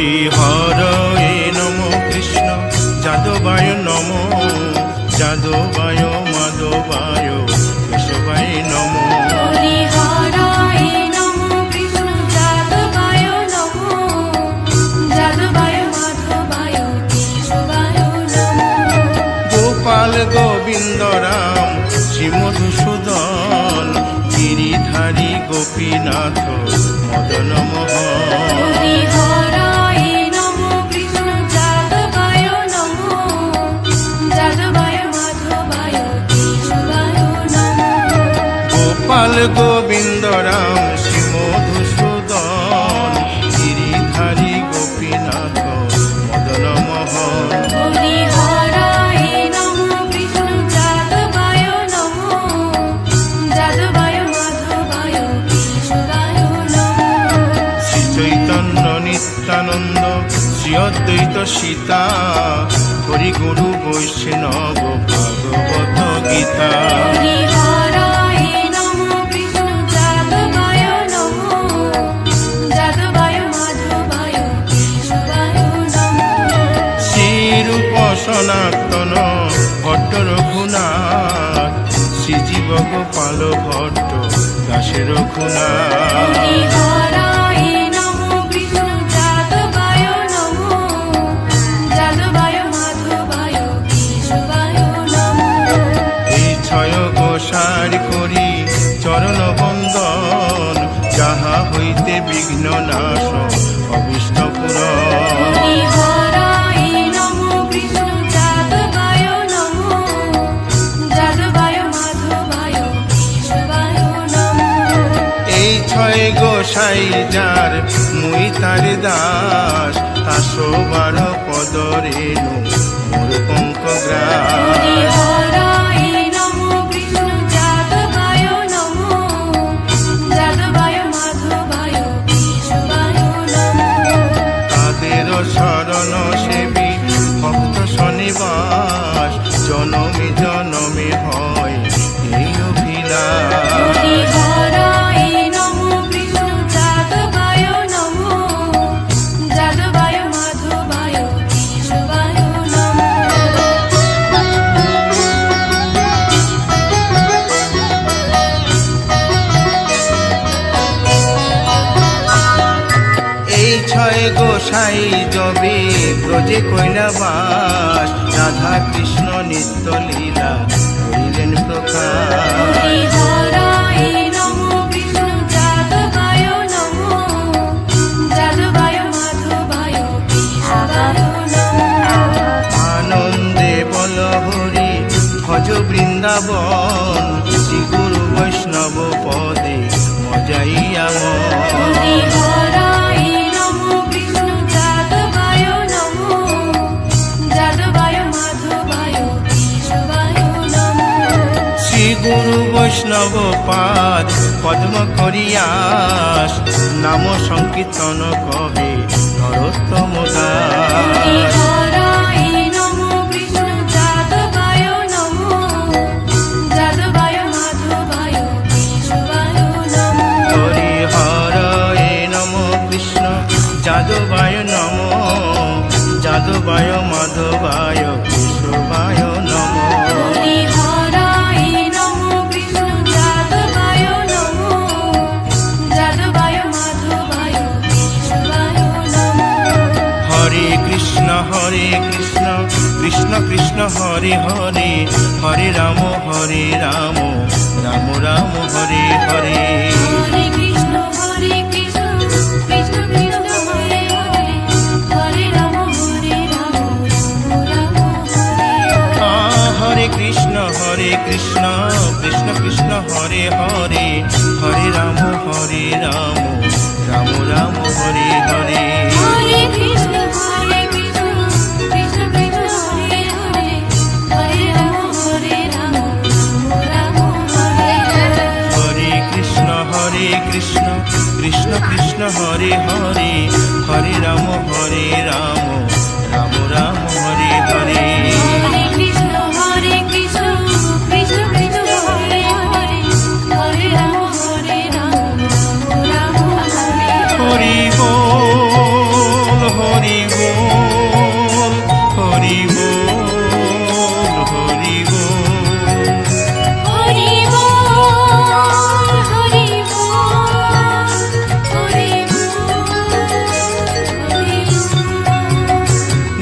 হরি হরয়ে নম কৃষ্ণ যাদবায় নম যাদবায় মাধবায় কেশবায় নম হরি হরায় নম কৃষ্ণ যাদবায় নম যাদবায় মাধবায় কেশবায় নম গোপাল গোবিন্দ রাম শ্রী মধুসূদন গিরিধারী গোপীনাথ মদন মোহন হরি হরায় নম কৃষ্ণ যাদবায় নম যাদবায় মাধবায় কেশবায় নম গোপাল গোবিন্দ রাম শ্রী মধুসূদন গিরিধারী গোপীনাথ মদন মোহন হরি হরায় নম কৃষ্ণ যাদবায় নম যাদবায় মাধবায় কেশবায় নম শ্রী চৈতন্য নিত্যানন্দ শ্রী অদ্বৈত সীতা হরি গুরু বৈষ্ণব ভাগবত গীতা হরি হরায় নম কৃষ্ণ যাদবায় নম যাদবায় মাধবায় কেশবায় নম শ্রীরূপ সনাতন ভট্ট রঘুনাথ শ্রীজীব গোপাল ভট্ট দাসের রঘুনাথ হরি হরায় নম কৃষ্ণ যাদবায় নম যাদবায় মাধবায় কেশবায় নম এই ছয় গোসার করি চরণ বন্দন যাহা হইতে বিঘ্ন নাশ অবিষ্ট পুরন হরি হরায় নম কৃষ্ণ যাদবায় নম যাদবায় মাধবায় কেশবায় নম এই ছয় গোসাই যার মুই তার দাস তাসবার পদ রেণু মোর পঙ্ক হরি গ্রাস হরায় নম কৃষ্ণ যাদবায় নম যাদবায় মাধবায় কেশবায় নম তাদের শরণ সেবী ভক্ত শনিবাস জনমে জনমে হয় এই অভিলাষ হরি হরায় নম কৃষ্ণ যাদবায় নম যাদবায় মাধবায় কেশবায় নম এই ছয় গোসাই যবে ব্রজে কৈলাবাস রাধা কৃষ্ণ নিত্য লীলা করিলেন প্রকাশ হরি হরায় নম কৃষ্ণ যাদবায় নম যাদবায় মাধবায় কেশবায় নম আনন্দে বল হরি ভজ বৃন্দাবন শ্রী গুরু বৈষ্ণব পদে মজাইয়া হরি হরায় নম কৃষ্ণ যাদবায় নম যাদবায় মাধবায় কেশবায় নম শ্রী গুরু বৈষ্ণব পাদ পদ্ম করিয়াস নাম সংকীর্তন কবে নরোত্তম হরি দাস হরায় নম কৃষ্ণ যাদবায় নম যাদবায় মাধবায় কেশবায় নম হরি হরয়ে নম কৃষ্ণ যাদবায় নম যাদবায় মাধবায় কেশবায় নম হরি হরায় নম কৃষ্ণ যাদবায় নম যাদবায় মাধবায় কেশবায় নম হরে কৃষ্ণ কৃষ্ণ কৃষ্ণ হরে হরে হরে রাম রাম রাম হরে হরে হরে কৃষ্ণ কৃষ্ণ কৃষ্ণ হরে হরে হরে রাম রাম হরে হরে কৃষ্ণ কৃষ্ণ কৃষ্ণ হরে হরে হরে রাম রাম রাম হরে হরে হরে কৃষ্ণ কৃষ্ণ কৃষ্ণ হরে হরে হরে রাম রাম হরে হরে হরে কৃষ্ণ কৃষ্ণ কৃষ্ণ হরে হরে হরে রাম রাম রাম হরে হরে হরে কৃষ্ণ কৃষ্ণ কৃষ্ণ হরে হরে হরে রাম রাম রাম হরে হরে হরি বল বল হরি বল হরি বল হরি বল হরি বল হরি বল হরি বল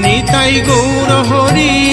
নিতাই গৌর হরি